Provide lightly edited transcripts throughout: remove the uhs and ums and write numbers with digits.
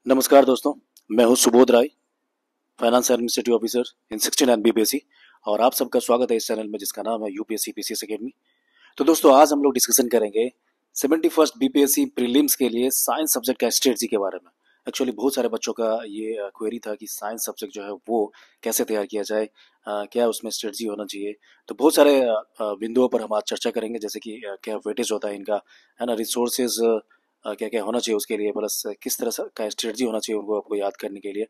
नमस्कार दोस्तों, मैं हूं Subodh Rai, finance administrative officer in 69 BPSC. और आप सबका स्वागत है इस चैनल में जिसका नाम है यूपीएससी पीसीएस एकेडमी। तो दोस्तों, आज हम लोग डिस्कशन करेंगे 71st बीपीएससी प्रीलिम्स के लिए साइंस सब्जेक्ट का स्ट्रेटजी के बारे में। एक्चुअली बहुत सारे बच्चों का ये क्वेरी था कि साइंस सब्जेक्ट जो है वो कैसे तैयार किया जाए, क्या उसमें स्ट्रेटजी होना चाहिए। तो बहुत सारे बिंदुओं पर हम आज चर्चा करेंगे, जैसे कि क्या वेटेज होता है इनका, है ना, रिसोर्सेज क्या क्या होना चाहिए उसके लिए, प्लस किस तरह का स्ट्रेटजी होना चाहिए उनको आपको याद करने के लिए।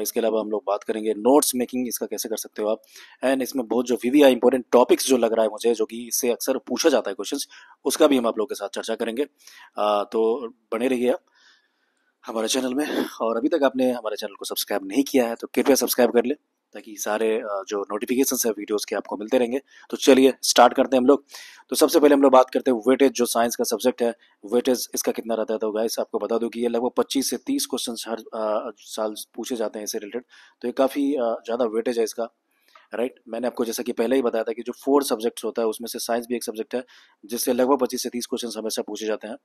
इसके अलावा हम लोग बात करेंगे नोट्स मेकिंग, इसका कैसे कर सकते हो आप। एंड इसमें बहुत जो वीवीआई इंपॉर्टेंट टॉपिक्स जो लग रहा है मुझे, जो कि इससे अक्सर पूछा जाता है क्वेश्चंस, उसका भी हम आप लोग के साथ चर्चा करेंगे। तो बने रहिए आप हमारे चैनल में। और अभी तक आपने हमारे चैनल को सब्सक्राइब नहीं किया है तो कृपया सब्सक्राइब कर ले, ताकि सारे जो नोटिफिकेशन है वीडियोस के आपको मिलते रहेंगे। तो चलिए स्टार्ट करते हैं हम लोग। तो सबसे पहले हम लोग बात करते हैं वेटेज, जो साइंस का सब्जेक्ट है, वेटेज इसका कितना रहता है। तो गाइस आपको बता दूं कि ये लगभग 25 से 30 क्वेश्चन हर साल पूछे जाते हैं इससे रिलेटेड। तो ये काफ़ी ज़्यादा वेटेज है इसका, राइट। मैंने आपको जैसा कि पहले ही बताया था कि जो 4 सब्जेक्ट्स होता है उसमें से साइंस भी एक सब्जेक्ट है, जिससे लगभग 25 से 30 क्वेश्चन हमेशा पूछे जाते हैं,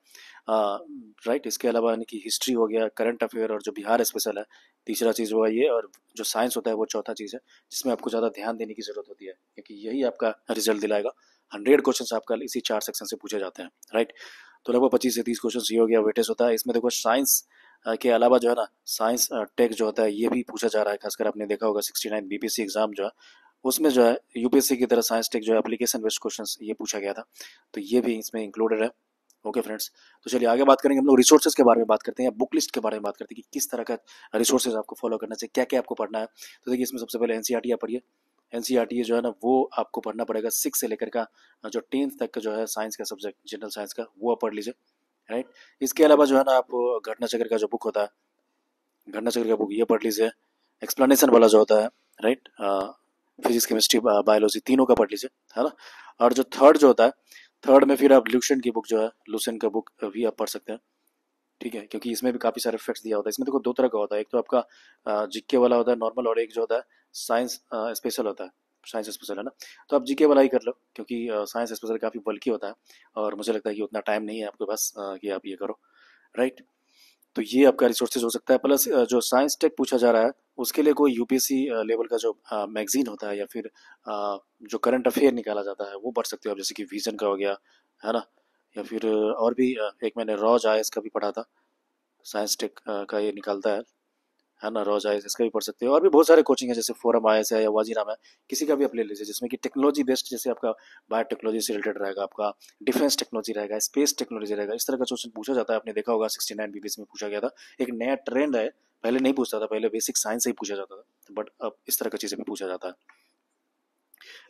राइट। इसके अलावा यानी कि हिस्ट्री हो गया, करंट अफेयर, और जो बिहार स्पेशल है तीसरा चीज़ हुआ ये, और जो साइंस होता है वो चौथा चीज़ है, जिसमें आपको ज़्यादा ध्यान देने की जरूरत होती है, क्योंकि यही आपका रिजल्ट दिलाएगा। 100 क्वेश्चन आपका इसी 4 सेक्शन से पूछे जाते हैं, राइट। तो लगभग 25 से 30 क्वेश्चन ये हो गया वेटेज होता है इसमें। देखो साइंस के अलावा जो है ना, साइंस टेक जो होता है ये भी पूछा जा रहा है। खासकर आपने देखा होगा 69 बीपीएससी एग्जाम जो है उसमें जो है यूपीएससी की तरह साइंस टेक जो है एप्लीकेशन बेस्ड क्वेश्चंस ये पूछा गया था। तो ये भी इसमें इंक्लूडेड है। ओके फ्रेंड्स, तो चलिए आगे बात करेंगे। हम लोग रिसोर्सेज के बारे में बात करते हैं, या बुक लिस्ट के बारे में बात करते हैं कि किस तरह का रिसोर्सेज आपको फॉलो करना चाहिए, क्या क्या आपको पढ़ना है। तो देखिए, इसमें सबसे पहले एनसीईआरटी आप पढ़िए। एनसीईआरटी जो है ना वो आपको पढ़ना पड़ेगा 6 से लेकर का जो 10th तक का जो है साइंस का सब्जेक्ट, जनरल साइंस का, वो आप पढ़ लीजिए, राइट। इसके अलावा जो है ना आप घटना चक्र का जो बुक होता है, घटना चक्र का बुक ये पढ़ लीजिए। एक्सप्लेनेशन वाला जो होता है, राइट, फिजिक्स केमिस्ट्री बायोलॉजी तीनों का पढ़ लीजिए, है ना। और जो थर्ड जो होता है, थर्ड में फिर आप लूसेंट की बुक जो है, लूसेंट का बुक भी आप पढ़ सकते हैं, ठीक है। क्योंकि इसमें भी काफ़ी सारे फैक्ट्स दिया होता है। इसमें देखो दो तरह का होता है, एक तो आपका जीके वाला होता है नॉर्मल, और एक जो होता है साइंस स्पेशल होता है। साइंस स्पेशल है ना, तो आप जीके वाला ही कर लो, क्योंकि साइंस स्पेशल काफ़ी बल्कि होता है, और मुझे लगता है कि उतना टाइम नहीं है आपके पास कि आप ये करो, राइट। तो ये आपका रिसोर्सेज हो सकता है। प्लस जो साइंस टेक पूछा जा रहा है उसके लिए कोई यूपीएससी लेवल का जो मैगजीन होता है, या फिर जो करंट अफेयर निकाला जाता है वो पढ़ सकते हो आप, जैसे कि विजन का हो गया, है ना। या फिर और भी एक मैंने रॉज आईएएस का भी पढ़ा था, साइंस टेक का ये निकालता है ना, रोज आईएएस इसका भी पढ़ सकते हो। और भी बहुत सारे कोचिंग है, जैसे फोरम आईएएस है या वाजीराम है, किसी का भी आप ले लीजिए, जिसमें कि टेक्नोलॉजी बेस्ड, जैसे आपका बायोटेक्नोलॉजी से रिलेटेड रहेगा, आपका डिफेंस टेक्नोलॉजी रहेगा, स्पेस टेक्नोलॉजी रहेगा, इस तरह का क्वेश्चन पूछा जाता है। आपने देखा होगा 69 बीबीएस में पूछा गया था। एक नया ट्रेंड है, पहले नहीं पूछता था, पहले बेसिक साइंस से ही पूछा जाता था, बट अब इस तरह की चीजें भी पूछा जाता है।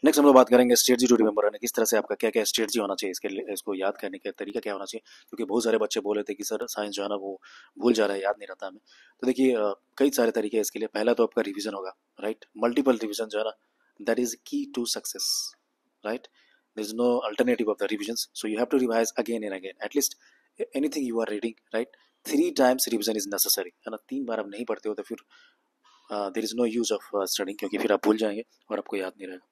नेक्स्ट हम लोग बात करेंगे स्ट्रेटजी टू रिमेंबर, यानी किस तरह से आपका क्या क्या स्ट्रेटजी होना चाहिए, इसके लिए इसको याद करने का तरीका क्या होना चाहिए। क्योंकि बहुत सारे बच्चे बोल रहे थे कि सर साइंस जो है ना वो भूल जा रहा है, याद नहीं रहता हमें। तो देखिए कई सारे तरीके हैं इसके लिए। पहला तो आपका रिवीजन होगा, राइट। मल्टीपल रिवीजन जो है ना, that is key to success, right. There is no alternative of the revision, so you have to revise again and again, at least anything you are reading, right. 3 times revision is necessary, है ना। 3 बार आप नहीं पढ़ते हो तो फिर there is no use of studying, क्योंकि फिर आप भूल जाएंगे और आपको याद नहीं रहेगा,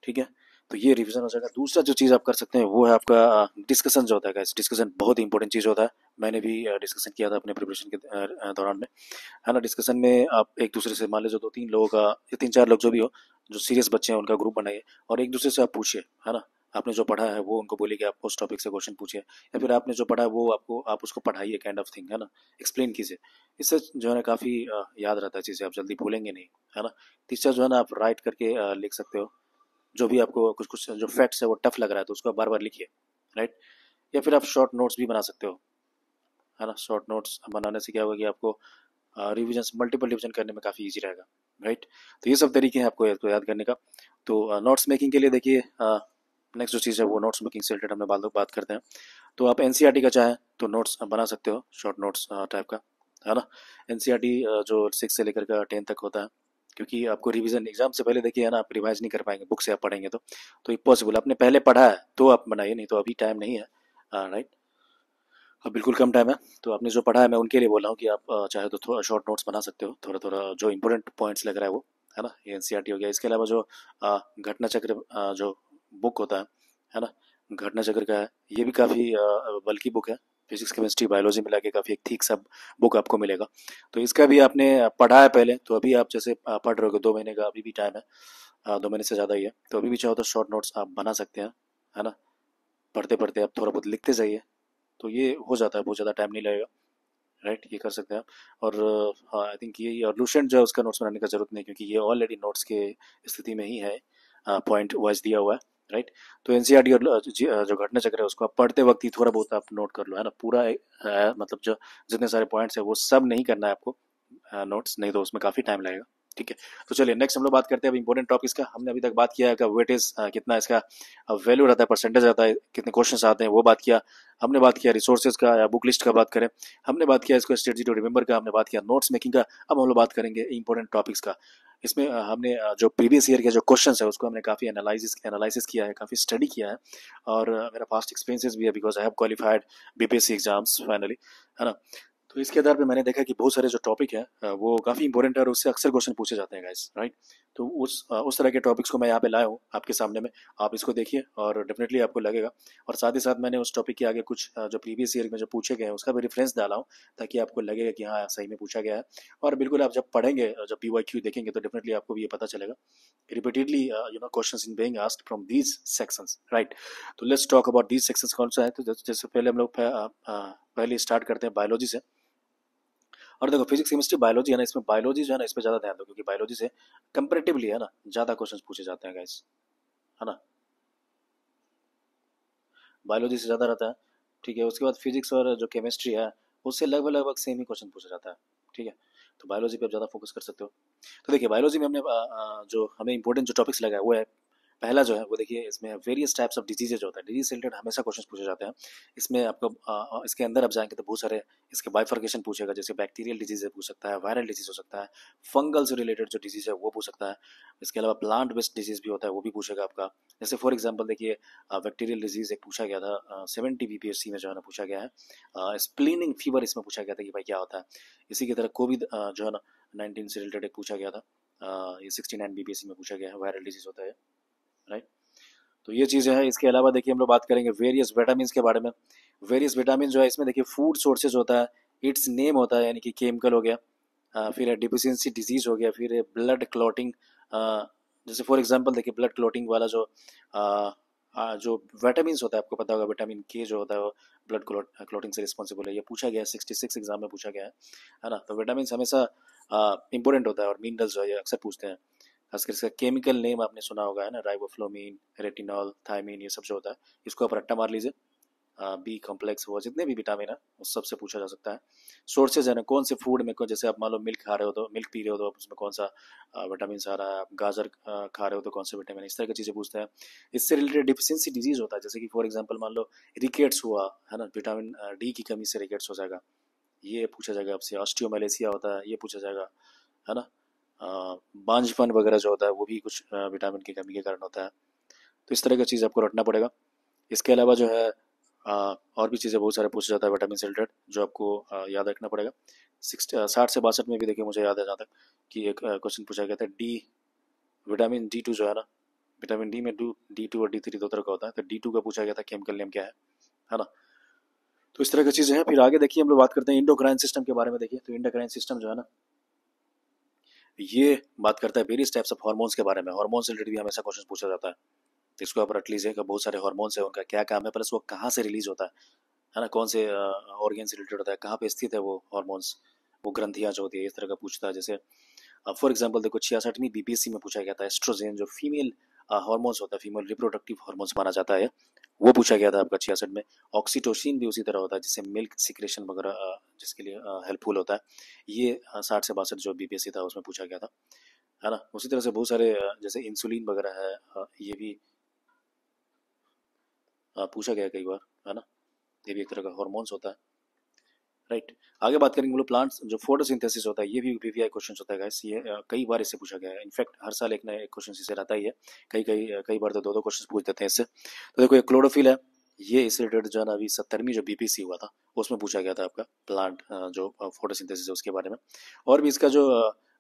ठीक है। तो ये रिवीजन हो जाएगा। दूसरा जो चीज़ आप कर सकते हैं वो है आपका डिस्कशन जो होता है। गाइस डिस्कशन बहुत ही इंपॉर्टेंट चीज़ होता है। मैंने भी डिस्कशन किया था अपने प्रिपरेशन के दौरान में, है ना। डिस्कशन में आप एक दूसरे से, मान लीजिए 2-3 लोगों का या 3-4 लोग जो भी हो, जो सीरियस बच्चे हैं उनका ग्रुप बनाइए, और एक दूसरे से आप पूछिए, है ना। आपने जो पढ़ा है वो उनको बोलिए कि आप उस टॉपिक से क्वेश्चन पूछिए, या फिर आपने जो पढ़ा है वो आपको आप उसको पढ़ाइए, काइंड ऑफ थिंग, है ना। एक्सप्लेन कीजिए। इससे जो है ना काफ़ी याद रहता है चीज़ें, आप जल्दी भूलेंगे नहीं, है ना। तीसरा जो है ना, आप राइट करके लिख सकते हो। जो भी आपको कुछ कुछ जो फैक्ट्स है वो टफ लग रहा है तो उसको बार बार लिखिए, राइट। या फिर आप शॉर्ट नोट्स भी बना सकते हो, है ना। शॉर्ट नोट्स बनाने से क्या होगा कि आपको रिविजन, मल्टीपल रिविजन करने में काफ़ी इजी रहेगा, राइट। तो ये सब तरीके हैं आपको इसको याद करने का। तो नोट्स मेकिंग के लिए देखिए, नेक्स्ट जो चीज़ है वो नोट्स मेकिंग से रिलेटेड हमने बात करते हैं। तो आप एनसीईआरटी का चाहें तो नोट्स बना सकते हो, शॉर्ट नोट्स टाइप का, है ना। एनसीईआरटी जो 6 से लेकर का 10 तक होता है, क्योंकि आपको रिवीजन एग्जाम से पहले देखिए, है ना, आप रिवाइज नहीं कर पाएंगे बुक से आप पढ़ेंगे तो इम्पॉसिबल। आपने पहले पढ़ा है तो आप बनाइए, नहीं तो अभी टाइम नहीं है, राइट। अब बिल्कुल कम टाइम है। तो आपने जो पढ़ा है मैं उनके लिए बोल रहा हूँ कि आप चाहे तो थोड़ा शॉर्ट नोट्स बना सकते हो, थोड़ा थोड़ा जो इंपॉर्टेंट पॉइंट्स लग रहा है वो, है ना। ये एनसीईआरटी हो गया। इसके अलावा जो घटना चक्र जो बुक होता है ना, घटना चक्र का है, ये भी काफ़ी बल्कि बुक है, फिजिक्स केमिस्ट्री बायोलॉजी मिला के काफ़ी एक ठीक सा बुक आपको मिलेगा। तो इसका भी आपने पढ़ा है पहले, तो अभी आप जैसे पढ़ रहे हो, 2 महीने का अभी भी टाइम है, 2 महीने से ज़्यादा ही है, तो अभी भी चाहो तो शॉर्ट नोट्स आप बना सकते हैं, है ना। पढ़ते पढ़ते आप थोड़ा बहुत लिखते जाइए, तो ये हो जाता है, बहुत ज़्यादा टाइम नहीं लगेगा, राइट। ये कर सकते हैं आप। और हाँ, आई थिंक ये और लूसेंट जो है उसका नोट्स बनाने का जरूरत नहीं, क्योंकि ये ऑलरेडी नोट्स के स्थिति में ही है, पॉइंट वाइज दिया हुआ है, राइट। तो एनसीईआरटी और जो घटना चक्र है उसको आप पढ़ते वक्त ही थोड़ा बहुत आप नोट कर लो, है ना। पूरा मतलब जो जितने सारे पॉइंट्स है वो सब नहीं करना है आपको नोट्स, नहीं तो उसमें काफ़ी टाइम लगेगा, ठीक है। तो चलिए नेक्स्ट हम लोग बात करते हैं अब इंपॉर्टेंट टॉपिक्स का। हमने अभी तक बात किया है कि वेटेज कितना इसका वैल्यू रहता है, परसेंटेज रहता है, कितने क्वेश्चन आते हैं, वो बात किया। हमने बात किया रिसोर्सेज का या बुक लिस्ट का बात करें, हमने बात किया इसको स्ट्रेटजी टू रिमेंबर का, हमने बात किया नोट्स मेकिंग का। अब हम लोग बात करेंगे इंपॉर्टेंट टॉपिक्स का। इसमें हमने जो प्रीवियस ईयर के जो क्वेश्चंस है उसको हमने काफ़ी एनालिसिस किया है, काफ़ी स्टडी किया है, और मेरा पास्ट एक्सपीरियंसेस भी है, because I have qualified BPSC exams finally, है ना। तो इसके आधार पे मैंने देखा कि बहुत सारे जो टॉपिक है वो काफ़ी इंपॉर्टेंट है और उससे अक्सर क्वेश्चन पूछे जाते हैं गाइस, राइट। तो उस तरह के टॉपिक्स को मैं यहाँ पे लाया हूँ आपके सामने में, आप इसको देखिए और डेफिनेटली आपको लगेगा। और साथ ही साथ मैंने उस टॉपिक के आगे कुछ जो प्रीवियस ईयर में जो पूछे गए हैं उसका भी रेफरेंस डाला हूँ, ताकि आपको लगेगा कि हाँ सही में पूछा गया है। और बिल्कुल आप जब पढ़ेंगे, जब पीवाईक्यू देखेंगे, तो डेफिनेटली आपको भी ये पता चलेगा repeatedly questions in being asked from these sections, right. तो let's talk about these sections कौन सा है। तो जैसे पहले हम लोग पहले स्टार्ट करते हैं बायोलॉजी से। और देखो फिजिक्स केमिस्ट्री बायोलॉजी है ना, इसमें बायोलॉजी जो है ना, इस पे ज़्यादा ध्यान दो, क्योंकि बायोलॉजी से कंपेरेटिवली है ना ज़्यादा क्वेश्चंस पूछे जाते हैं गाइस, है ना। बायोलॉजी से ज़्यादा रहता है, ठीक है। उसके बाद फिजिक्स और जो केमिस्ट्री है उससे लगभग लगभग सेम ही क्वेश्चन पूछा जाता है, ठीक है। तो बायोलॉजी पे आप ज़्यादा फोकस कर सकते हो। तो देखिए बायोलॉजी में हमने जो हमें इंपॉर्टेंट जो टॉपिक्स लगा है वो है, पहला जो है वो देखिए, इसमें वेरियस टाइप्स ऑफ डिजीजेज होता है, डिजीज से रिलेटेड हमेशा क्वेश्चन पूछे जाते हैं। इसमें आपको इसके अंदर आप जाएंगे तो बहुत सारे इसके बाइफर्केशन पूछेगा, जैसे बैक्टीरियल डिजीज पूछ सकता है, वायरल डिजीज हो सकता है, फंगल से रिलेटेड जो डिजीज है वो पूछ सकता है। इसके अलावा प्लांट बेस्ड डिजीज भी होता है, वो भी पूछेगा आपका। जैसे फॉर एग्जाम्पल देखिए बैक्टीरियल डिजीज एक पूछा गया था 70 बीपीएससी में, जो है ना पूछा गया है। स्प्लीनिंग फीवर इसमें पूछा गया था कि भाई क्या होता है। इसी की तरह कोविड जो है ना 19 से रिलेटेड एक पूछा गया था, ये 69 बीपीएससी में पूछा गया है, वायरल डिजीज होता है, राइट। तो ये चीज़ें हैं। इसके अलावा देखिए हम लोग बात करेंगे वेरियस विटामिन के बारे में। वेरियस विटामिन जो है इसमें देखिए फूड सोर्सेज होता है, इट्स नेम होता है, यानी कि केमिकल हो गया, फिर डिफिशियंसी डिजीज हो गया, फिर ब्लड क्लॉटिंग। जैसे फॉर एग्जांपल देखिए ब्लड क्लॉटिंग वाला जो विटामिन होता है, आपको पता होगा विटामिन के जो होता है वो ब्लड क्लॉटिंग से रिस्पॉन्सिबल है, ये पूछा गया है, 66 एग्जाम में पूछा गया है ना। तो विटामिन हमेशा इंपॉर्टेंट होता है, और मिनरल्स जो है ये अक्सर पूछते हैं। खासकर इसका केमिकल नेम आपने सुना होगा, है ना, राइबोफ्लोमीन, रेटिनॉल, थायमीन, ये सब जो होता है इसको आप रट्टा मार लीजिए। बी कॉम्प्लेक्स हुआ, जितने भी विटामिन है उस सब से पूछा जा सकता है। सोर्सेज है ना, कौन से फूड में जैसे आप मान लो मिल्क खा रहे हो तो मिल्क पी रहे हो तो उसमें कौन सा विटामिन आ रहा है, आप गाजर खा रहे हो तो कौन से विटामिन, इस तरह की चीज़ें पूछते हैं। इससे रिलेटेड डिफिशियंसी डिजीज होता है, जैसे कि फॉर एग्जाम्पल मान लो रिकेट्स हुआ, है ना, विटामिन डी की कमी से रिकेट्स हो जाएगा, ये पूछा जाएगा आपसे। ऑस्टियोमैलेसिया होता है, ये पूछा जाएगा, है ना। बांझपन वगैरह जो होता है वो भी कुछ विटामिन की कमी के कारण होता है। तो इस तरह की चीज़ आपको रटना पड़ेगा। इसके अलावा जो है और भी चीज़ें बहुत सारे पूछा जाता है विटामिन से रिलेटेड, जो आपको याद रखना पड़ेगा। 60 से 62 में भी देखिए, मुझे याद है जहाँ तक कि एक क्वेश्चन पूछा गया था, विटामिन D2 जो है ना, विटामिन डी में D2 और D3 दो तरह का होता है, तो D2 का पूछा गया था केमिकल नेम क्या है ना। तो इस तरह की चीज़ें हैं। फिर आगे देखिए हम लोग बात करते हैं इंडोक्राइन सिस्टम के बारे में। देखिए तो इंडोक्राइन सिस्टम जो है ना, ये बात करता है वेरियस टाइप्स ऑफ हार्मोन्स के बारे में। हार्मोन से रिलेटेड भी हमेशा क्वेश्चन पूछा जाता है, तो इसको आप रट लीजिए कि बहुत सारे हार्मोन्स है, उनका क्या काम है, प्लस वो कहाँ से रिलीज होता है ना, कौन से ऑर्गन से रिलेटेड होता है, कहाँ पे स्थित है वो हार्मोन्स, वो ग्रंथियाँ जो होती है, इस तरह का पूछता है। जैसे फॉर एग्जाम्पल देखो 66वीं बीपीएससी में पूछा गया था एस्ट्रोजेन, जो फीमेल हार्मोन्स होता है, फीमेल रिप्रोडक्टिव हार्मोन्स माना जाता है, वो पूछा गया था आपका 66 में। ऑक्सीटोसिन भी उसी तरह होता है, जिससे मिल्क सिक्रेशन वगैरह जिसके लिए हेल्पफुल होता है। ये 60 से 62 जो बीपीएससी था उसमें पूछा गया था, है ना। उसी तरह से बहुत सारे जैसे इंसुलिन वगैरह है, ये भी पूछा गया कई बार, है ना। ये भी एक तरह का हार्मोन्स होता है, राइट। आगे बात करेंगे हम लोग प्लांट्स, जो फोटोसिंथेसिस होता है, ये भी वीवीआई क्वेश्चन होता है गाइस। ये कई बार इससे पूछा गया है, इनफैक्ट हर साल एक ना एक क्वेश्चन इससे रहता ही है। कई बार तो दो दो क्वेश्चन पूछ देते हैं इससे। तो देखो ये क्लोरोफिल है, ये इससे रिलेटेड जो है ना, अभी 70वीं जो बीपीसी हुआ था उसमें पूछा गया था आपका प्लांट जो फोटोसिंथेसिस है उसके बारे में। और भी इसका जो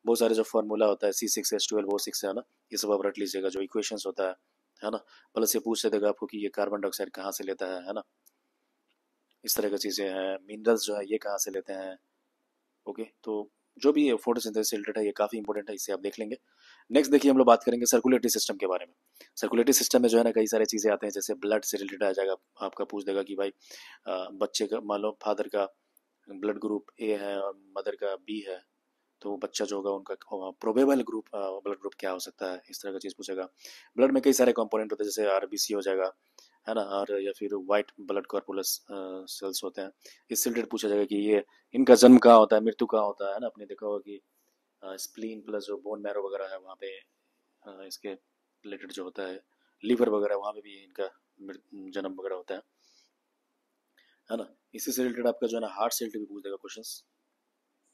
बहुत सारे जो फार्मूला होता है, C6H12O6 है ना, ये सब आप रट लीजिएगा, जो इक्वेशंस होता है ना। प्लस ये पूछ देगा आपको कि ये कार्बन डाइऑक्साइड कहाँ से लेता है ना। इस तरह की चीज़ें हैं। मिनरल्स जो है ये कहाँ से लेते हैं। ओके, तो जो भी फोटोसिंथेसिस से रिलेटेड है ये काफ़ी इंपॉर्टेंट है, इसे आप देख लेंगे। नेक्स्ट देखिए हम लोग बात करेंगे सर्कुलेटरी सिस्टम के बारे में। सर्कुलेटरी सिस्टम में जो है ना कई सारी चीज़ें आते हैं, जैसे ब्लड से रिलेटेड आ जाएगा। आपका पूछ देगा कि भाई बच्चे का मान लो फादर का ब्लड ग्रुप ए है और मदर का बी है, तो बच्चा जो होगा उनका प्रोबेबल ग्रुप ब्लड ग्रुप क्या हो सकता है, इस तरह का चीज़ पूछेगा। ब्लड में कई सारे कंपोनेंट होते हैं, जैसे आरबीसी हो जाएगा, है ना, और या फिर वाइट ब्लड कॉर्पुलस सेल्स होते हैं। इससे रिलेटेड पूछा जाएगा कि ये इनका जन्म कहाँ होता है, मृत्यु कहाँ होता है ना। आपने देखा होगा कि स्प्लीन प्लस जो बोन मैरो वगैरह है वहाँ पे इसके रिलेटेड जो होता है, लीवर वगैरह वहाँ पे भी इनका जन्म वगैरह होता है ना। इसी से रिलेटेड आपका जो है ना हार्ट से रिलेटेड भी पूछ देगा क्वेश्चंस।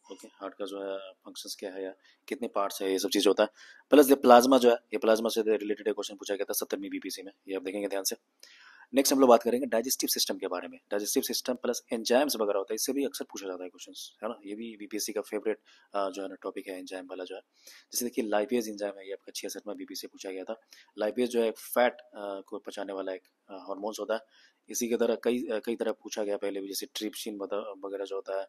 ओके, हार्ट का जो है फंक्शंस क्या है या कितने पार्ट्स है, ये सब चीज़ होता है। प्लस ये प्लाज्मा जो है, ये प्लाज्मा से रिलेटेड एक क्वेश्चन पूछा गया था 70वीं बीपीसी में, ये आप देखेंगे ध्यान से। नेक्स्ट हम लोग बात करेंगे डाइजेस्टिव सिस्टम के बारे में। डाइजेस्टिव सिस्टम प्लस एंजाइम्स वगैरह होता है, इससे भी अक्सर पूछा जाता है क्वेश्चंस, है ना। ये भी बीपीएससी का फेवरेट जो है ना टॉपिक है, एंजाइम वाला जो है। जैसे देखिए लाइपेज एंजाइम है, ये आपका 66वां बीपीएससी पूछा गया था। लाइपेज जो है फैट को पचाने वाला एक हार्मोन्स होता है। इसी की तरह कई तरह पूछा गया पहले भी, जैसे ट्रिप्सिन वगैरह जो होता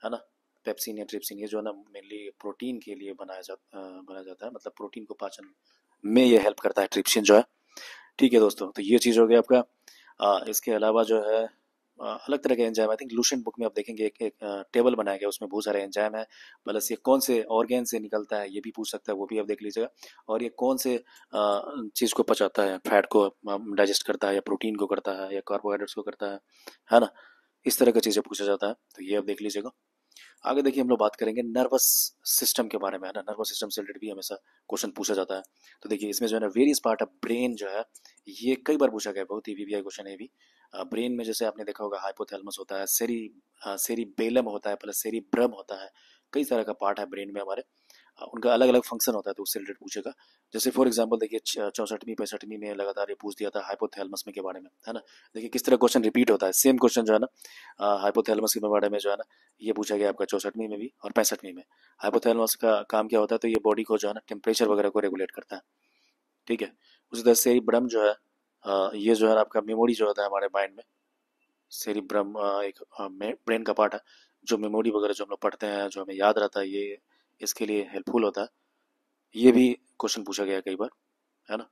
है ना। पेप्सिन या ट्रिप्सिन ये जो है ना मेनली प्रोटीन के लिए बनाया जाता है, मतलब प्रोटीन को पाचन में ये हेल्प करता है ट्रिप्सिन जो है। ठीक है दोस्तों, तो ये चीज़ हो गया आपका। इसके अलावा जो है अलग तरह के enzyme, I think Lucent book में आप देखेंगे एक टेबल बनाया गया, उसमें बहुत सारे एंजाइम है। प्लस ये कौन से ऑर्गेन से निकलता है ये भी पूछ सकता है, वो भी आप देख लीजिएगा। और ये कौन से चीज़ को पचाता है, फैट को डाइजेस्ट करता है या प्रोटीन को करता है या कार्बोहाइड्रेट्स को करता है ना। इस तरह की चीज़ें पूछा जाता है, तो ये आप देख लीजिएगा। आगे देखिए हम लोग बात करेंगे नर्वस सिस्टम के बारे में, है ना। नर्वस सिस्टम से रिलेटेड भी हमेशा क्वेश्चन पूछा जाता है। तो देखिए इसमें जो है ना वेरियस पार्ट ऑफ ब्रेन जो है, ये कई बार पूछा गया, बहुत ही वीवीआई क्वेश्चन है ये भी। ब्रेन में जैसे आपने देखा होगा हाइपोथैलेमस होता है, सेरिबेलम होता है, प्लस सेरिब्रम होता है। कई तरह का पार्ट है ब्रेन में हमारे, उनका अलग अलग फंक्शन होता है, तो उससे रिलेटेड पूछेगा। जैसे फॉर एग्जांपल देखिए 64वीं 65वीं में लगातार ये पूछ दिया था हाइपोथैलेमस में के बारे में, है ना। देखिए किस तरह क्वेश्चन रिपीट होता है, सेम क्वेश्चन जो है ना हाइपोथैलेमस के बारे में जो है ना ये पूछा गया आपका 64वीं में भी और 65वीं में। हाइपोथैलेमस का काम क्या होता है, तो ये बॉडी को जो है ना टेम्परेचर वगैरह को रेगुलेट करता है। ठीक है। उसी तरह सेरिब्रम जो है ये जो है ना आपका मेमोरी जो होता है हमारे माइंड में। सेरिब्रम एक ब्रेन का पार्ट है, जो मेमोरी वगैरह जो हम लोग पढ़ते हैं, जो हमें याद रहता है, ये इसके लिए हेल्पफुल होता है। ये भी क्वेश्चन पूछा गया है कई बार, है ना।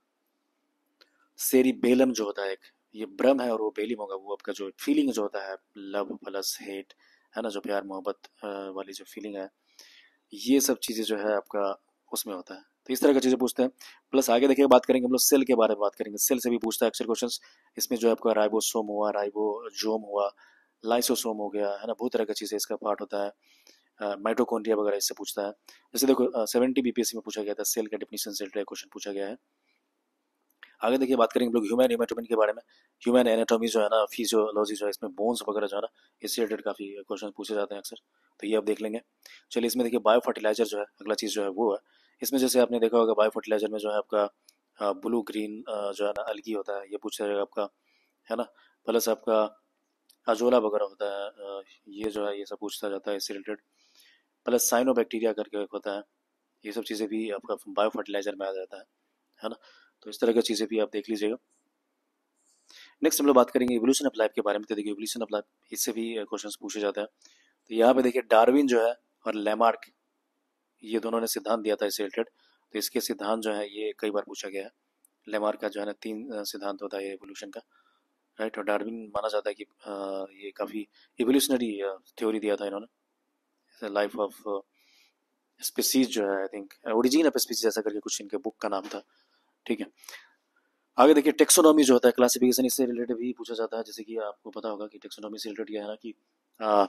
सेरिबेलम जो होता है एक, ये ब्रह्म है और वो बेलिम होगा, वो आपका जो फीलिंग जो होता है लव प्लस हेट, है ना, जो प्यार मोहब्बत वाली जो फीलिंग है, ये सब चीज़ें जो है आपका उसमें होता है। तो इस तरह की चीज़ें पूछते हैं। प्लस आगे देखिए बात करेंगे हम लोग सेल के बारे में, बात करेंगे सेल से भी पूछता है अक्सर क्वेश्चंस। इसमें जो है आपका राइबोसोम हुआ, राइबोजोम हुआ, लाइसोसोम हो गया, है ना, बहुत तरह की चीज़ें इसका पार्ट होता है। माइटोकॉन्ड्रिया वगैरह इससे पूछता है। जैसे देखो 70 बीपीएससी में पूछा गया था, सेल का डेफिनेशन से रिलेटेड क्वेश्चन पूछा गया है। आगे देखिए बात करेंगे हम लोग ह्यूमन एनाटॉमी के बारे में। ह्यूमन एनाटॉमी जो है ना, फिजियोलॉजी जो है, इसमें बोन्स वगैरह जो है ना, इससे रिलेटेड काफ़ी क्वेश्चन पूछे जाते हैं अक्सर, तो ये आप देख लेंगे। चलिए इसमें देखिए बायो फर्टिलाइजर जो है अगला चीज़ जो है वो है। इसमें जैसे आपने देखा होगा बायो फर्टिलाइजर में जो है आपका ब्लू ग्रीन जो है ना अलगी होता है, ये पूछा जाएगा आपका, है ना। प्लस आपका अजोला वगैरह होता है, ये जो है ये सब पूछता जाता है इससे रिलेटेड। प्लस साइनोबैक्टीरिया करके एक होता है, ये सब चीज़ें भी आपका बायो फर्टिलाइजर में आ जाता है ना। तो इस तरह की चीज़ें भी आप देख लीजिएगा। नेक्स्ट हम लोग बात करेंगे इवोल्यूशन ऑफ लाइफ के बारे में। तो देखिए इवोल्यूशन ऑफ लाइफ, इससे भी क्वेश्चंस पूछे जाते हैं। तो यहाँ पे देखिए डार्विन जो है और लैमार्क, ये दोनों ने सिद्धांत दिया था इससे रिलेटेड, तो इसके सिद्धांत जो है ये कई बार पूछा गया है। लैमार्क का जो है ना 3 सिद्धांत होता है इवोल्यूशन का, राइट। और डार्विन माना जाता है कि ये काफ़ी इवोल्यूशनरी थ्योरी दिया था इन्होंने, लाइफ ऑफ स्पीसीज जो है, I think origin of species ऐसा करके कुछ इनके बुक का नाम था। ठीक है। आगे देखिए टेक्सोनॉमी जो होता है, क्लासिफिकेशन, इससे रिलेटेड भी पूछा जाता है। जैसे कि आपको पता होगा कि टेक्सोनॉमी से रिलेटेड क्या है ना कि आ,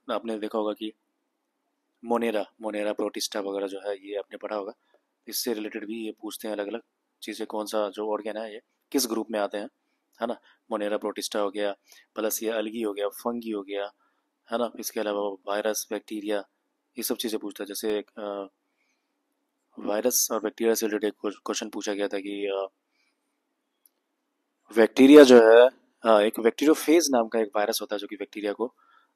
आपने देखा होगा कि मोनेरा मोनेरा प्रोटिस्टा वगैरह जो है ये आपने पढ़ा होगा। इससे रिलेटेड भी ये पूछते हैं अलग अलग चीज़ें, कौन सा जो ऑर्गेन है ये किस ग्रुप में आते हैं, है ना। मोनेरा प्रोटिस्टा हो गया, प्लस ये अलगी हो गया, फंगी हो गया, है ना। इसके अलावा वायरस बैक्टीरिया, ये सब चीज़ें पूछता है। जैसे वायरस और बैक्टीरिया से रिलेटेड क्वेश्चन पूछा गया था कि बैक्टीरिया जो है एक बैक्टीरियोफेज नाम का एक वायरस होता है जो कि बैक्टीरिया को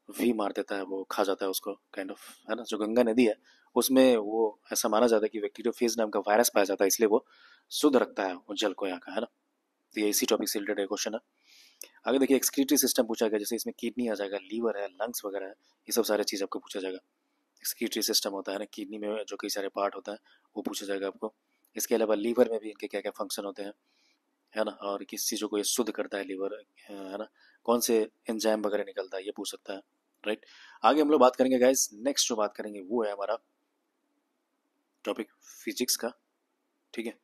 भी मार देता है, वो खा जाता है उसको काइंड ऑफ, है ना। जो गंगा नदी है उसमें वो ऐसा माना जाता है कि बैक्टीरियोफेज नाम का वायरस पाया जाता है, इसलिए वो शुद्ध रखता है वो जल को यहाँ का, है ना। तो ये इसी टॉपिक से रिलेटेड क्वेश्चन है। आगे देखिए एक्सक्रीटरी सिस्टम पूछा गया, जैसे इसमें किडनी आ जाएगा, लीवर है, लंग्स वगैरह है, ये सब सारे चीज़ आपको पूछा जाएगा। एक्सक्रीटरी सिस्टम होता है ना, किडनी में जो कई सारे पार्ट होता है वो पूछा जाएगा आपको। इसके अलावा लीवर में भी इनके क्या क्या फंक्शन होते हैं, है ना, और किस चीज़ों को ये शुद्ध करता है लीवर, है ना, कौन से एंजाइम वगैरह निकलता है, ये पूछ सकता है, राइट। आगे हम लोग बात करेंगे गाइस, नेक्स्ट जो बात करेंगे वो है हमारा टॉपिक फिजिक्स का, ठीक है।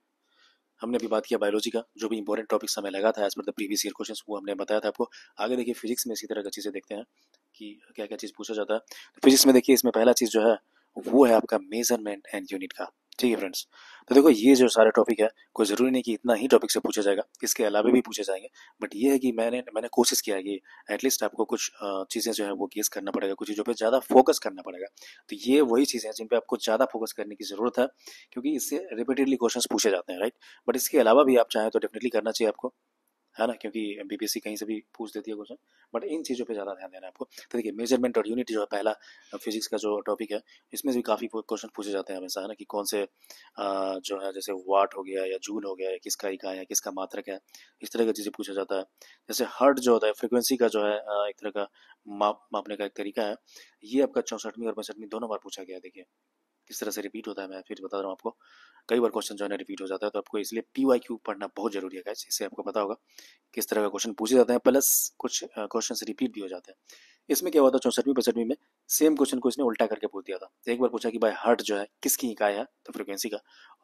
हमने अभी बात किया बायोलॉजी का, जो भी इंपॉर्टेंट टॉपिक्स हमें लगा था as per the previous year questions वो हमने बताया था आपको। आगे देखिए फिजिक्स में इसी तरह की चीज़ें देखते हैं कि क्या क्या चीज़ पूछा जाता है। तो फिजिक्स में देखिए इसमें पहला चीज़ जो है वो है आपका मेजरमेंट एंड यूनिट का, ठीक है फ्रेंड्स। तो देखो ये जो सारा टॉपिक है, कोई ज़रूरी नहीं कि इतना ही टॉपिक से पूछा जाएगा, इसके अलावा भी पूछे जाएंगे, बट ये है कि मैंने कोशिश किया है कि एटलीस्ट आपको कुछ चीज़ें जो है वो गेस करना पड़ेगा, कुछ चीज़ों पे ज़्यादा फोकस करना पड़ेगा। तो ये वही चीज़ें हैं जिन पे आपको ज़्यादा फोकस करने की ज़रूरत है, क्योंकि इससे रिपीटेडली क्वेश्चंस पूछे जाते हैं, राइट। बट इसके अलावा भी आप चाहें तो डेफिनेटली करना चाहिए आपको, है ना, क्योंकि बीपीएससी कहीं से भी पूछ देती है क्वेश्चन, बट इन चीज़ों पे ज़्यादा ध्यान देना है आपको। तो देखिए मेजरमेंट और यूनिट जो है पहला फिजिक्स का जो टॉपिक है, इसमें भी काफ़ी क्वेश्चन पूछे जाते हैं हमेशा, है ना, कि कौन से जो है जैसे वाट हो गया या जूल हो गया या किसका इकाई है, किसका मात्रक है, इस तरह की चीज़ें पूछा जाता है। जैसे हर्ट जो होता है फ्रिक्वेंसी का जो है एक तरह का मापने का एक तरीका है, ये आपका 64वीं और 65वीं दोनों बार पूछा गया है। देखिए किस तरह से रिपीट होता है, मैं फिर बता रहा हूँ आपको, कई बार क्वेश्चन जो है ना रिपीट हो जाता है, तो आपको इसलिए PYQ पढ़ना बहुत जरूरी है गाइस, इससे आपको पता होगा किस तरह का क्वेश्चन पूछे जाते हैं, प्लस कुछ क्वेश्चन रिपीट भी हो जाते हैं। इसमें क्या हुआ था 64वीं 65वीं में, सेम क्वेश्चन को इसने उल्टा करके पूछ दिया था। एक बार पूछा कि भाई हर्ट जो है किसकी इकाई है, तो फ्रिक्वेंसी का,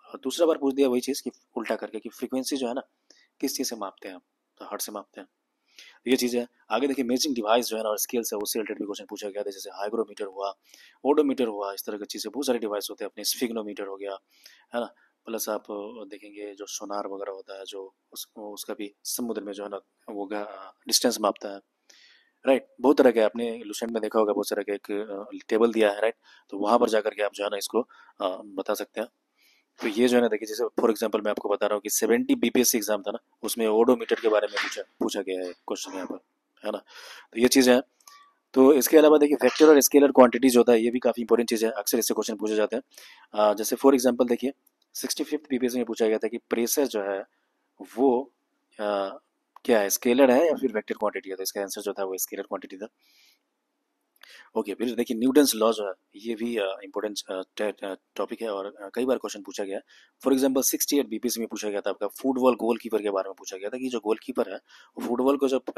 और दूसरा बार पूछ दिया वही चीज़ कि उल्टा करके कि फ्रिक्वेंसी जो है ना किस चीज़ से मापते हैं, तो हर्ट से मापते हैं, ये चीज़ है। आगे देखिए मेजरिंग डिवाइस जो है ना और स्केल से उससे रिलेटेड भी क्वेश्चन पूछा गया था, जैसे हाइग्रोमीटर हुआ, ओडोमीटर हुआ, इस तरह की चीज़ें बहुत सारे डिवाइस होते हैं, अपने स्फिग्नोमीटर हो गया, है ना। प्लस आप देखेंगे जो सोनार वगैरह होता है, जो उसका भी समुद्र में जो है ना वो डिस्टेंस मापता है, राइट। बहुत तरह के आपने लुसेंट में देखा होगा, बहुत तरह के एक टेबल दिया है, राइट। तो वहाँ पर जाकर के आप जो है ना इसको बता सकते हैं। तो ये जो है ना देखिए, जैसे फॉर एग्जांपल मैं आपको बता रहा हूँ कि 70 बीपीएससी एग्जाम था ना, पूछा ओडोमीटर के बारे में पूछा गया है क्वेश्चन यहाँ पर, है ना। तो ये चीज़ है। तो इसके अलावा देखिए वेक्टर और स्केलर क्वांटिटीज होता है, ये भी काफ़ी इंपॉर्टेंट चीज़ है, अक्सर इससे क्वेश्चन पूछे जाते हैं। जैसे फॉर एग्जांपल देखिए 65th बीपीएससी में पूछा गया था कि प्रेशर जो है वो क्या है, स्केलर है या फिर वेक्टर क्वांटिटी है, तो इसका आंसर जो था वो स्केलर क्वांटिटी था। ओके, फिर देखिए न्यूटन्स लॉ जो है ये भी इम्पोर्टेंट टॉपिक है, और कई बार क्वेश्चन पूछा गया है। फॉर एग्जांपल 68 बीपीएससी में पूछा गया था, आपका फुटबॉल गोलकीपर के बारे में पूछा गया था कि जो गोलकीपर है वो फुटबॉल को जब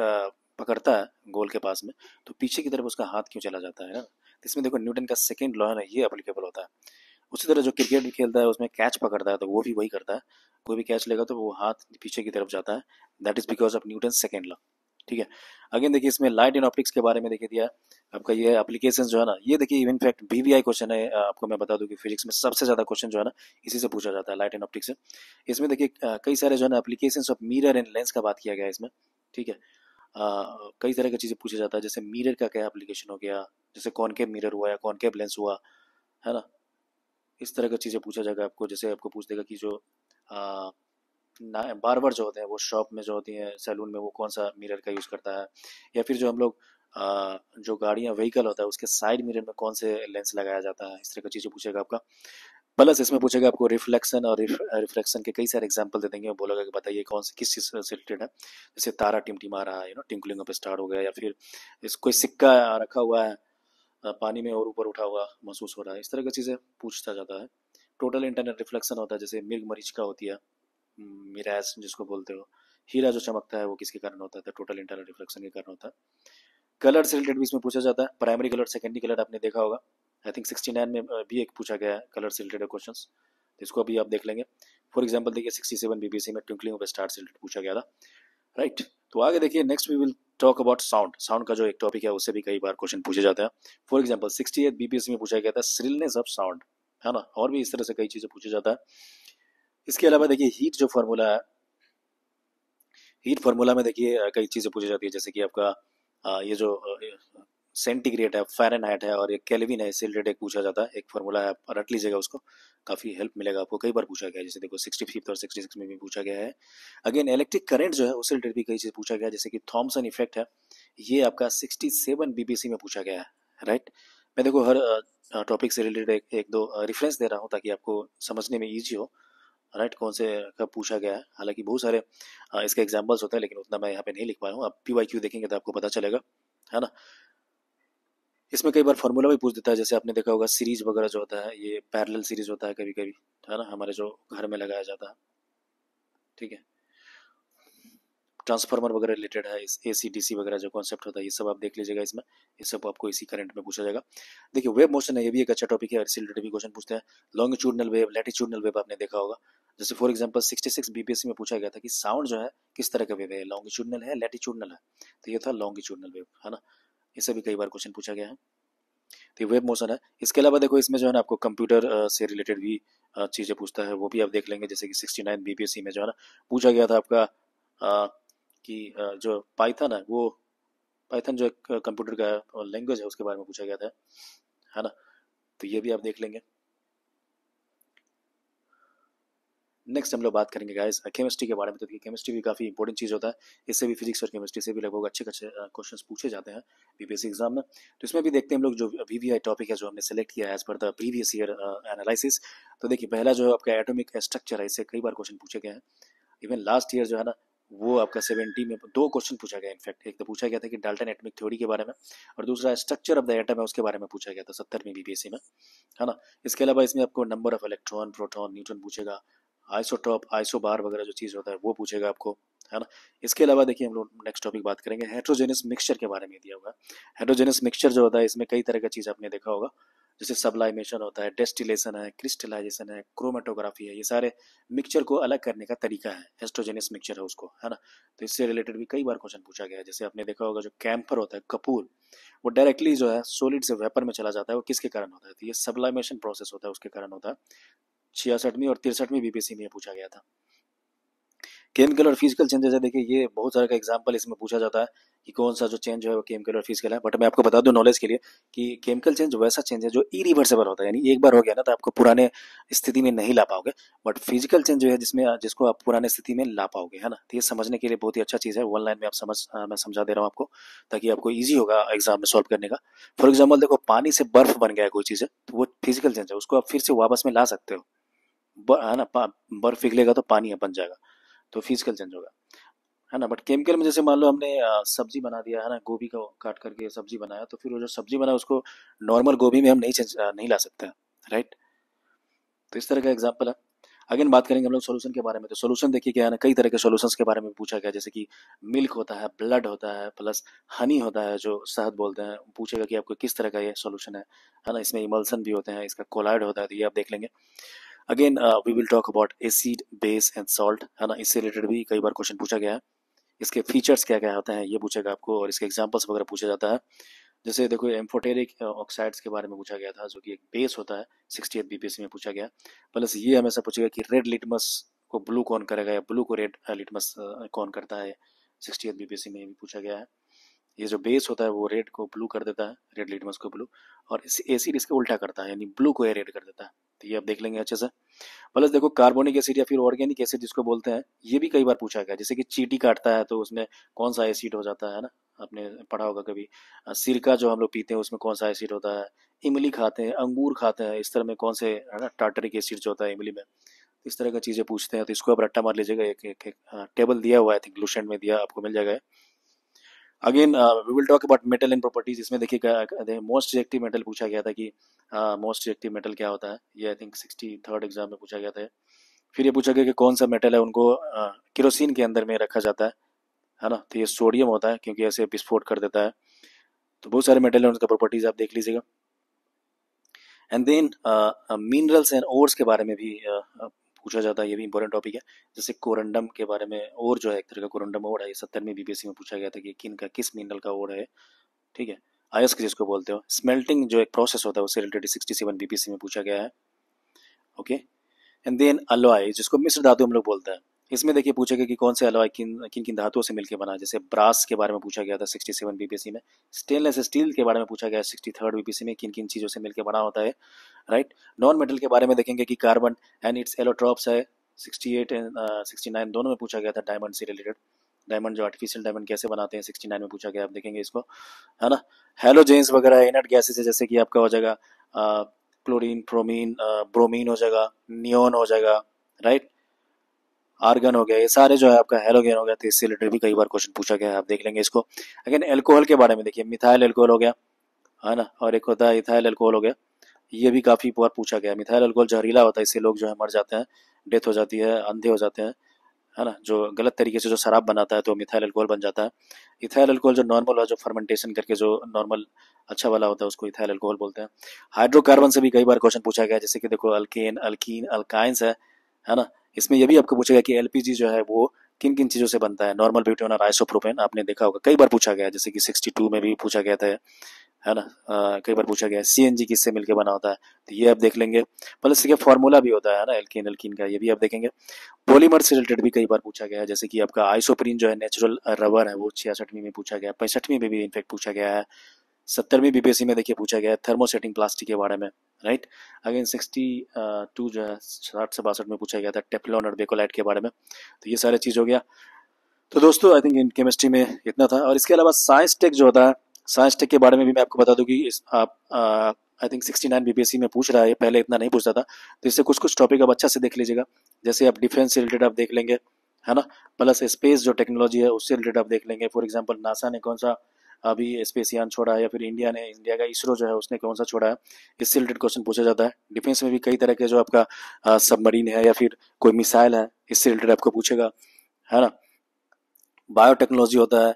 पकड़ता है गोल के पास में, तो पीछे की तरफ उसका हाथ क्यों चला जाता है ना। तो इसमें देखो न्यूटन का सेकेंड लॉ है ना, ये अप्लीकेबल होता है। उसी तरह जो क्रिकेट भी खेलता है उसमें कैच पकड़ता है तो वो भी वही करता है, कोई भी कैच लेगा तो वो हाथ पीछे की तरफ जाता है, that is because of Newton second law, ठीक है। अगेन देखिए इसमें लाइट एंड ऑप्टिक्स के बारे में देखिए दिया है आपका, ये एप्लीकेशन जो है ना, ये देखिए इवन फैक्ट BVI क्वेश्चन है, आपको मैं बता दूं कि फिजिक्स में सबसे ज्यादा क्वेश्चन जो है ना इसी से पूछा जाता है, लाइट एंड ऑप्टिक्स से। इसमें देखिए कई सारे जो है ना applications of mirror and lens का बात किया गया है इसमें, ठीक है। कई तरह की चीजें पूछा जाता है, जैसे मिरर का क्या एप्लीकेशन हो गया, जैसे कॉनकेव मिरर हुआ या कॉनकेव लेंस हुआ, है ना। इस तरह की चीजें पूछा जाएगा आपको, जैसे आपको पूछ देगा कि जो बार्बर जो होते हैं वो शॉप में जो होती हैं सैलून में, वो कौन सा मिरर का यूज़ करता है, या फिर जो हम लोग जो गाड़ियाँ व्हीकल होता है उसके साइड मिरर में कौन से लेंस लगाया जाता है, इस तरह की चीज़ें पूछेगा आपका। प्लस इसमें पूछेगा आपको रिफ्लेक्शन और रिफ्लेक्शन के कई सारे एग्जांपल दे देंगे, बोलेगा कि बताइए कौन से किस चीज़ से रिलेटेड है, जैसे तारा टिमटिमा रहा है, टिंकलिंग ऑफ स्टार हो गया, या फिर कोई सिक्का रखा हुआ है पानी में और ऊपर उठा हुआ महसूस हो रहा है, इस तरह की चीज़ें पूछता जाता है। टोटल इंटरनल रिफ्लेक्शन होता है, जैसे मिर्ग मरीचिका होती है, मिराज जिसको बोलते हो, हीरा जो चमकता है वो किसके कारण होता है, तो टोटल इंटरनल रिफ्लेक्शन के कारण होता है। कलर से रिलेटेड भी इसमें पूछा जाता है, प्राइमरी कलर सेकेंडरी कलर आपने देखा होगा, आई थिंक 69 में भी एक पूछा गया है कलर से रिलेटेड क्वेश्चन, तो इसको अभी आप देख लेंगे। फॉर एग्जाम्पल देखिए 67 बीबीसी में ट्विंकलिंग ऑफ स्टार से रिलेटेड पूछा गया था, राइट। तो आगे देखिए next we will talk about sound, sound का जो एक टॉपिक है उससे भी कई बार क्वेश्चन पूछे जाते हैं। फॉर एग्जाम्पल 68 बीपीएससी में पूछा गया था श्रिलनेस ऑफ साउंड, है ना, और भी इस तरह से कई चीजें पूछा जाता है। इसके अलावा देखिए हीट जो फॉर्मूला है, हीट फार्मूला में देखिए कई चीज़ें पूछी जाती है, जैसे कि आपका ये जो सेंटीग्रेड है, फ़ारेनहाइट है और ये केल्विन है, इससे रिलेटेड पूछा जाता है, एक फार्मूला है, आप रट लीजिएगा उसको, काफ़ी हेल्प मिलेगा आपको, कई बार पूछा गया है, जैसे देखो 65th और 66 में भी पूछा गया है। अगेन इलेक्ट्रिक करंट जो है उससे रिलेटेड भी कई चीज़ पूछा गया है, जैसे कि थॉमसन इफेक्ट है, ये आपका 67 बीबीसी में पूछा गया है, राइट। मैं देखो हर टॉपिक से रिलेटेड एक दो रेफरेंस दे रहा हूँ ताकि आपको समझने में ईजी हो, राइट, कौन से का पूछा गया है। हालांकि बहुत सारे इसके एग्जाम्पल्स होते हैं, लेकिन उतना मैं यहाँ पे नहीं लिख पाया हूँ। आप PYQ देखेंगे तो आपको पता चलेगा, है ना। इसमें कई बार फॉर्मूला भी पूछ देता है, जैसे आपने देखा होगा सीरीज वगैरह जो होता है, ये पैरेलल सीरीज होता है कभी कभी, है ना, हमारे जो घर में लगाया जाता है, ठीक है। ट्रांसफार्मर वगैरह रिलेटेड है, इस AC DC वगैरह जो कॉन्सेप्ट होता है, ये सब आप देख लीजिएगा इसमें। ये सब आपको इसी करंट में पूछा जाएगा। देखिए वेव मोशन है, ये भी एक अच्छा टॉपिक है, इससे रिलेटेड भी क्वेश्चन पूछते हैं। लॉन्गिट्यूडनल वेव, लैटिट्यूडनल वेव आपने देखा होगा। जैसे फॉर एग्जांपल 66 BPSC में पूछा गया था कि साउंड जो है किस तरह का वेव है, लॉन्गिट्यूडनल है, लैटिट्यूडनल है। तो ये था लॉन्गिट्यूडनल वेव, है ना। इससे भी कई बार क्वेश्चन पूछा गया है। तो ये वेव मोशन है। इसके अलावा देखो इसमें जो है ना आपको कंप्यूटर से रिलेटेड भी चीज़ें पूछता है, वो भी आप देख लेंगे। जैसे कि 69 BPSC में जो है ना पूछा गया था आपका कि जो पाइथन है, वो पाइथन जो एक कंप्यूटर का लैंग्वेज है, उसके बारे में पूछा गया था, है ना। तो ये भी आप देख लेंगे। नेक्स्ट हम लोग बात करेंगे गाइस केमिस्ट्री के बारे में। तो केमिस्ट्री भी काफ़ी इंपॉर्टेंट चीज़ होता है। इससे भी फिजिक्स और केमिस्ट्री से भी लगभग अच्छे अच्छे क्वेश्चंस पूछे जाते हैं BPSC एग्जाम में। तो इसमें भी देखते हैं हम लोग जो VVI टॉपिक है जो हमने सेलेक्ट किया है as per the previous year analysis. तो देखिए पहला जो है आपका एटॉमिक स्ट्रक्चर है, इससे कई बार क्वेश्चन पूछे गए हैं। इवन लास्ट ईयर जो है ना वो आपका 70 में 2 क्वेश्चन पूछा गया। इनफैक्ट एक तो पूछा गया था कि डाल्टन एटॉमिक थ्योरी के बारे में, और दूसरा स्ट्रक्चर ऑफ द एटम है उसके बारे में पूछा गया था 70 में BPSC में, है ना। इसके अलावा इसमें आपको number of electron, proton, neutron पूछेगा। आइसोटॉप, आइसोबार वगैरह जो चीज़ होता है वो पूछेगा आपको, है ना। इसके अलावा देखिए हम लोग नेक्स्ट टॉपिक बात करेंगे हेट्रोजेनस मिक्सचर के बारे में दिया हुआ है। हेट्रोजेनस मिक्सचर जो होता है इसमें कई तरह का चीज़ आपने देखा होगा, जैसे सब्लाइमेशन होता है, डेस्टिलेशन है, क्रिस्टलाइजेशन है, क्रोमेटोग्राफी है। ये सारे मिक्सचर को अलग करने का तरीका है, हेट्रोजेनस मिक्सचर है उसको, है ना। तो इससे रिलेटेड भी कई बार क्वेश्चन पूछा गया है। जैसे आपने देखा होगा जो कैंपर होता है, कपूर, वो डायरेक्टली जो है सॉलिड से वेपर में चला जाता है, वो किसके कारण होता है, तो ये सब्लाइमेशन प्रोसेस होता है, उसके कारण होता है। 66वीं और 63वीं BPSC में पूछा गया था। केमिकल और फिजिकल चेंजेस है, देखिए ये बहुत सारे का एग्जांपल इसमें पूछा जाता है कि कौन सा जो चेंज है वो केमिकल और फिजिकल है। बट मैं आपको बता दूं नॉलेज के लिए कि केमिकल चेंज वैसा चेंज है जो इरिवर्सिबल होता है, यानी एक बार हो गया ना तो आपको पुराने स्थिति में नहीं ला पाओगे। बट फिजिकल चेंज जो है जिसमें जिसको आप पुराने स्थिति में ला पाओगे, है ना। तो ये समझने के लिए बहुत ही अच्छा चीज़ है। वन लाइन में आप मैं समझा दे रहा हूँ आपको, ताकि आपको ईजी होगा एग्जाम में सॉल्व करने का। फॉर एग्जाम्पल देखो पानी से बर्फ बन गया कोई चीज़ है, तो वो फिजिकल चेंज है, उसको आप फिर से वापस में ला सकते हो, है ना। बर्फ पिघलेगा तो पानी बन जाएगा, तो फिजिकल चेंज होगा, है ना। बट केमिकल में जैसे मान लो हमने सब्जी बना दिया, है ना, गोभी को काट करके सब्जी बनाया, तो फिर वो जो सब्जी बना उसको नॉर्मल गोभी में हम नहीं ला सकते, राइट। तो इस तरह का एग्जांपल है। अगेन बात करेंगे हम लोग सॉल्यूशन के बारे में। तो सॉल्यूशन देखिए क्या है ना, कई तरह के सॉल्यूशंस के बारे में पूछा गया, जैसे कि मिल्क होता है, ब्लड होता है, प्लस हनी होता है जो शहद बोलते हैं। पूछेगा कि आपको किस तरह का ये सॉल्यूशन है ना। इसमें इमल्सन भी होते हैं, इसका कोलाइड होता है, तो ये आप देख लेंगे। Again we will talk about acid, base and salt, है ना। इससे रिलेटेड भी कई बार क्वेश्चन पूछा गया है। इसके फीचर्स क्या क्या होते हैं ये पूछेगा आपको, और इसके एग्जांपल्स वगैरह पूछा जाता है। जैसे देखो एम्फोटेरिक ऑक्साइड्स के बारे में पूछा गया था, जो कि एक बेस होता है, 68 BPSC में पूछा गया। प्लस ये हमेशा पूछेगा कि रेड लिटमस को ब्लू कौन करेगा, या ब्लू को रेड लिटमस कौन करता है, 68 BPSC में भी पूछा गया है। ये जो बेस होता है वो रेड को ब्लू कर देता है, रेड लिटमस को ब्लू, और एसिड इसका उल्टा करता है, यानी ब्लू को रेड कर देता है। तो ये आप देख लेंगे अच्छे से। प्लस देखो कार्बोनिक एसिड या फिर ऑर्गेनिक एसिड जिसको बोलते हैं, ये भी कई बार पूछा गया। जैसे कि चींटी काटता है तो उसमें कौन सा एसिड हो जाता है ना, आपने पढ़ा होगा कभी। सिरका जो हम लोग पीते हैं उसमें कौन सा एसिड होता है, इमली खाते हैं, अंगूर खाते हैं, इस तरह में कौन से, है ना, टार्टरिक एसिड जो होता है इमली में। इस तरह का चीजें पूछते हैं, तो इसको आप रट्टा मार लीजिएगा। एक टेबल दिया हुआ है, आई थिंक लुसेंट में दिया, आपको मिल जाएगा। Again we will talk about metal and properties. इसमें देखिए मोस्ट रिएक्टिव मेटल पूछा गया था कि मोस्ट रिएक्टिव मेटल क्या होता है, ये आई थिंक 63rd एग्जाम में पूछा गया था। फिर ये पूछा गया कि कौन सा मेटल है उनको केरोसिन के अंदर में रखा जाता है ना। तो ये सोडियम होता है, क्योंकि ऐसे विस्फोट कर देता है। तो बहुत सारे मेटल है, उनका प्रॉपर्टीज आप देख लीजिएगा। And then minerals and ores के बारे में भी पूछा जाता है, ये भी इंपॉर्टेंट टॉपिक है। जैसे कोरंडम के बारे में, और जो है एक तरह का कोरंडम ओर है, ये 70वीं BPSC में पूछा गया था कि किन का किस मिनरल का ओर है, ठीक है। अयस्क जिसको बोलते हो। स्मेल्टिंग जो एक प्रोसेस होता है उससे रिलेटेड 67 BPSC में पूछा गया है, ओके। एंड देन अलॉय जिसको मिश्र धातु हम लोग बोलते हैं, इसमें देखिए पूछेगा कि कौन से अलॉय किन किन किन धातुओं से मिलकर बना है। जैसे ब्रास के बारे में पूछा गया था 67 BPSC में। स्टेनलेस स्टील के बारे में पूछा गया है 63rd BPSC में, किन किन चीज़ों से मिलकर बना होता है, राइट। नॉन मेटल के बारे में देखेंगे कि कार्बन एंड इट्स एलोट्रॉप्स है, 68 एंड 69 दोनों में पूछा गया था। डायमंड से रिलेटेड, डायमंड जो आर्टिफिशियल डायमंड कैसे बनाते हैं 69 में पूछा गया, आप देखेंगे इसको, है ना। हेलोजेंस वगैरह इनर्ट गैसेस है, जैसे कि आपका हो जाएगा क्लोरीन, प्रोमीन, ब्रोमीन हो जाएगा, नियोन हो जाएगा, राइट। आर्गन हो गया, ये सारे जो है आपका हेलोजन हो गया, तो इससे रिलेटेड भी कई बार क्वेश्चन पूछा गया है, आप देख लेंगे इसको। अगेन एल्कोहल के बारे में देखिए, मिथाइल एल्कोहल हो गया, है ना, और एक होता है इथाइल अल्कोहल हो गया। ये भी काफी बार पूछा गया है। मिथाइल अल्कोहल जहरीला होता है, इससे लोग जो है मर जाते हैं, डेथ हो जाती है, अंधे हो जाते हैं, है ना। जो गलत तरीके से जो शराब बनाता है तो मिथाइल अल्कोहल बन जाता है। इथाइल अल्कोहल जो नॉर्मल है, जो फर्मेंटेशन करके जो नॉर्मल अच्छा वाला होता है, उसको इथाइल अल्कोहल बोलते हैं। हाइड्रोकार्बन से भी कई बार क्वेश्चन पूछा गया है, जैसे कि देखो अल्केन, अल्कीन, अल्काइंस है ना। इसमें ये भी आपको पूछेगा कि एलपीजी जो है वो किन किन चीजों से बनता है। नॉर्मल ब्यूटेन और आइसोप्रोपेन आपने देखा होगा, कई बार पूछा गया है, जैसे कि 62 में भी पूछा गया था, है ना। कई बार पूछा गया है सीएनजी किससे मिलके बना होता है, तो ये आप देख लेंगे। प्लस इसका फॉर्मूला भी होता है ना एल्केन अल्कीन का, ये भी आप देखेंगे। पॉलीमर से रिलेटेड भी कई बार पूछा गया है, जैसे कि आपका आइसोप्रीन जो है नेचुरल रबर है, वो 66वीं में पूछा गया है, 65वीं में भी इनफेक्ट पूछा गया है, 70वीं बीपीएससी में देखिए पूछा गया है थर्मोसेटिंग प्लास्टिक के बारे में, राइट। अगेन 62 जो है 60 से 62 में पूछा गया था टेफ्लॉन और बेकोलाइट के बारे में। तो ये सारी चीज हो गया। तो दोस्तों आई थिंक इन केमिस्ट्री में इतना था। और इसके अलावा साइंस टेक जो होता है, साइंस टेक के बारे में भी मैं आपको बता दूं कि आप आई थिंक 69 बीपीएससी में पूछ रहा है, पहले इतना नहीं पूछता था, तो इससे कुछ कुछ टॉपिक आप अच्छा से देख लीजिएगा। जैसे आप डिफेंस से रिलेटेड आप देख लेंगे, है ना। प्लस स्पेस जो टेक्नोलॉजी है उससे रिलेटेड आप देख लेंगे। फॉर एग्जाम्पल नासा ने कौन सा अभी स्पेस यान छोड़ा है, या फिर इंडिया का इसरो जो है उसने कौन सा छोड़ा है, इससे रिलेटेड क्वेश्चन पूछा जाता है। डिफेंस में भी कई तरह के जो आपका सबमरीन है या फिर कोई मिसाइल है, इससे रिलेटेड आपको पूछेगा, है ना। बायोटेक्नोलॉजी होता है,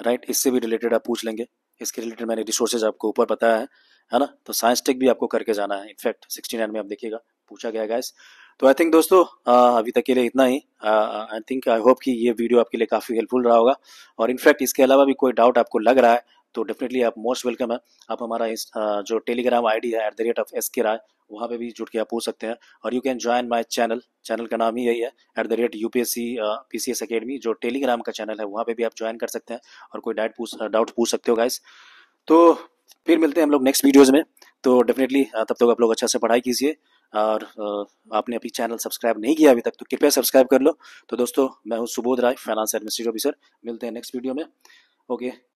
राइट, इससे भी रिलेटेड आप पूछ लेंगे। इसके रिलेटेड मैंने रिसोर्सेज आपको ऊपर बताया है ना। तो साइंस टेक भी आपको करके जाना है, इनफैक्ट 69 में आप देखिएगा पूछा गया गाइस। तो आई थिंक दोस्तों अभी तक के लिए इतना ही। आई थिंक आई होप कि ये वीडियो आपके लिए काफी हेल्पफुल रहा होगा। और इनफैक्ट इसके अलावा भी कोई डाउट आपको लग रहा है तो डेफिनेटली आप मोस्ट वेलकम है। आप हमारा जो टेलीग्राम आईडी है @SK राय, वहाँ पे भी जुड़ के आप पूछ सकते हैं। और you can join my channel, channel का नाम ही यही है @UPSC PCS अकेडमी, जो टेलीग्राम का चैनल है, वहाँ पे भी आप ज्वाइन कर सकते हैं और कोई डाउट पूछ सकते हो गाइस। तो फिर मिलते हैं हम लोग नेक्स्ट वीडियोज में। तो डेफिनेटली तब तक आप लोग अच्छा से पढ़ाई कीजिए। और आपने अभी चैनल सब्सक्राइब नहीं किया अभी तक तो कृपया सब्सक्राइब कर लो। तो दोस्तों मैं हूँ Subodh Rai, finance administrative officer. मिलते हैं नेक्स्ट वीडियो में। ओके।